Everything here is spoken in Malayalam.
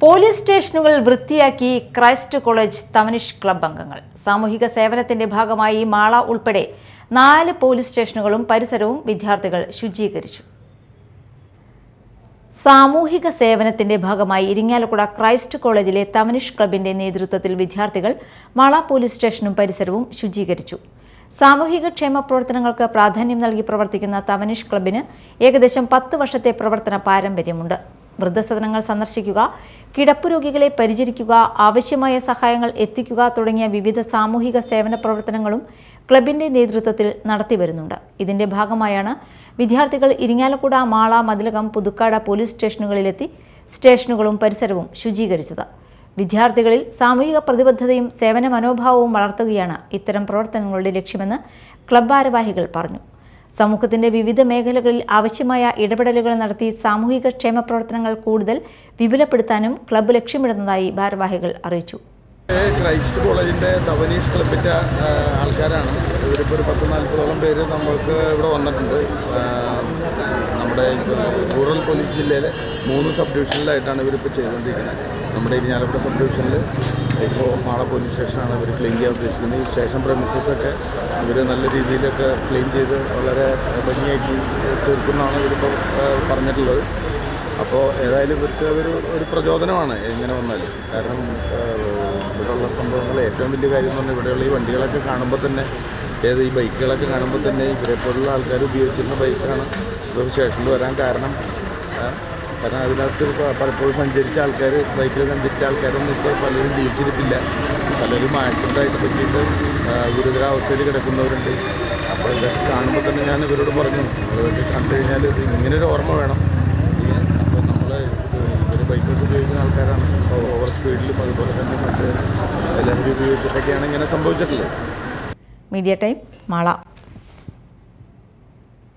പോലീസ് സ്റ്റേഷനുകൾ വൃത്തിയാക്കി ക്രൈസ്റ്റ് കോളേജ് തവനിഷ് ക്ലബ് അംഗങ്ങൾ. സാമൂഹിക സേവനത്തിന്റെ ഭാഗമായി മാള ഉൾപ്പെടെ 4 പോലീസ് സ്റ്റേഷനുകളും പരിസരവും വിദ്യാർത്ഥികൾ ശുചീകരിച്ചു. സാമൂഹിക സേവനത്തിന്റെ ഭാഗമായി ഇരിങ്ങാലക്കുട ക്രൈസ്റ്റ് കോളേജിലെ തവനിഷ് ക്ലബിന്റെ നേതൃത്വത്തിൽ വിദ്യാർത്ഥികൾ മാള പോലീസ് സ്റ്റേഷനും പരിസരവും ശുചീകരിച്ചു. സാമൂഹിക ക്ഷേമ പ്രവർത്തനങ്ങൾക്ക് പ്രാധാന്യം നൽകി പ്രവർത്തിക്കുന്ന തവനിഷ് ക്ലബിന് ഏകദേശം 10 വർഷത്തെ പ്രവർത്തന പാരമ്പര്യമുണ്ട്. വൃദ്ധസദനങ്ങൾ സന്ദർശിക്കുക, കിടപ്പുരോഗികളെ പരിചരിക്കുക, ആവശ്യമായ സഹായങ്ങൾ എത്തിക്കുക തുടങ്ങിയ വിവിധ സാമൂഹിക സേവന പ്രവർത്തനങ്ങളും ക്ലബിന്റെ നേതൃത്വത്തിൽ നടത്തിവരുന്നുണ്ട്. ഇതിന്റെ ഭാഗമായാണ് വിദ്യാർത്ഥികൾ ഇരിങ്ങാലക്കുട, മാള, മതിലകം, പുതുക്കാട് പോലീസ് സ്റ്റേഷനുകളിലെത്തി സ്റ്റേഷനുകളും പരിസരവും ശുചീകരിച്ചത്. വിദ്യാർത്ഥികളിൽ സാമൂഹിക പ്രതിബദ്ധതയും സേവന മനോഭാവവും വളർത്തുകയാണ് ഇത്തരം പ്രവർത്തനങ്ങളുടെ ലക്ഷ്യമെന്ന് ക്ലബ് ഭാരവാഹികൾ പറഞ്ഞു. സമൂഹത്തിന്റെ വിവിധ മേഖലകളിൽ ആവശ്യമായ ഇടപെടലുകൾ നടത്തി സാമൂഹിക ക്ഷേമ പ്രവർത്തനങ്ങൾ കൂടുതൽ വിപുലപ്പെടുത്താനും ക്ലബ്ബ് ലക്ഷ്യമിടുന്നതായി ഭാരവാഹികൾ അറിയിച്ചു. ക്രൈസ്റ്റ് കോളേജിൻ്റെ തവനീഷ് ക്ലബിൻ്റെ ആൾക്കാരാണ്. ഇവരിപ്പോൾ ഒരു 40-40ഓളം പേര് നമ്മൾക്ക് ഇവിടെ വന്നിട്ടുണ്ട്. നമ്മുടെ റൂറൽ പോലീസ് ജില്ലയിലെ 3 സബ് ഡിവിഷനിലായിട്ടാണ് ഇവരിപ്പോൾ ചെയ്തുകൊണ്ടിരിക്കുന്നത്. നമ്മുടെ ഇരിങ്ങാലക്കുട സബ് ഡിവിഷനിൽ ഇപ്പോൾ മാള പോലീസ് സ്റ്റേഷനാണ് ഇവർ ക്ലീൻ ചെയ്യാൻ ഉദ്ദേശിക്കുന്നത്. ഈ സ്റ്റേഷൻ പ്രമിസസൊക്കെ ഇവർ നല്ല രീതിയിലൊക്കെ ക്ലീൻ ചെയ്ത് വളരെ ഭംഗിയാക്കി തീർക്കുന്നതാണ് ഇവരിപ്പോൾ പറഞ്ഞിട്ടുള്ളത്. അപ്പോൾ ഏതായാലും ഇവർക്ക് ഒരു പ്രചോദനമാണ് എങ്ങനെ വന്നാലും. കാരണം ഇവിടെയുള്ള സംഭവങ്ങൾ ഏറ്റവും വലിയ കാര്യം എന്ന് പറഞ്ഞാൽ ഇവിടെയുള്ള ഈ വണ്ടികളൊക്കെ കാണുമ്പോൾ തന്നെ, ഈ ബൈക്കുകളൊക്കെ കാണുമ്പോൾ തന്നെ ഇവരെപ്പോലുള്ള ആൾക്കാർ ഉപയോഗിച്ചിരുന്ന ബൈക്കാണ് ഇപ്പോൾ സ്റ്റേഷനിൽ വരാൻ കാരണം. അതിനകത്ത് പലപ്പോഴും സഞ്ചരിച്ച ആൾക്കാർ, ബൈക്കിൽ സഞ്ചരിച്ച ആൾക്കാരൊന്നും ഇപ്പോൾ പലരും ജീവിച്ചിരിപ്പില്ല. പലരും ആക്സിഡൻ്റായിട്ട് പറ്റിയിട്ട് ഗുരുതരാവസ്ഥയിൽ കിടക്കുന്നവരുണ്ട്. അപ്പോൾ ഇതൊക്കെ കാണുമ്പോൾ തന്നെ ഞാൻ ഇവരോട് പറഞ്ഞു, ഇതൊക്കെ കണ്ടു കഴിഞ്ഞാൽ ഇങ്ങനൊരു ഓർമ്മ വേണം. അപ്പോൾ നമ്മൾ ഇവർ ബൈക്കൊക്കെ ഉപയോഗിക്കുന്ന ആൾക്കാരാണ്. ഓവർ സ്പീഡിലും അതുപോലെ തന്നെ മറ്റ് ലഹരി ഉപയോഗിച്ചിട്ടൊക്കെയാണ് ഇങ്ങനെ സംഭവിച്ചിട്ടുള്ളത്. Media time, Mala.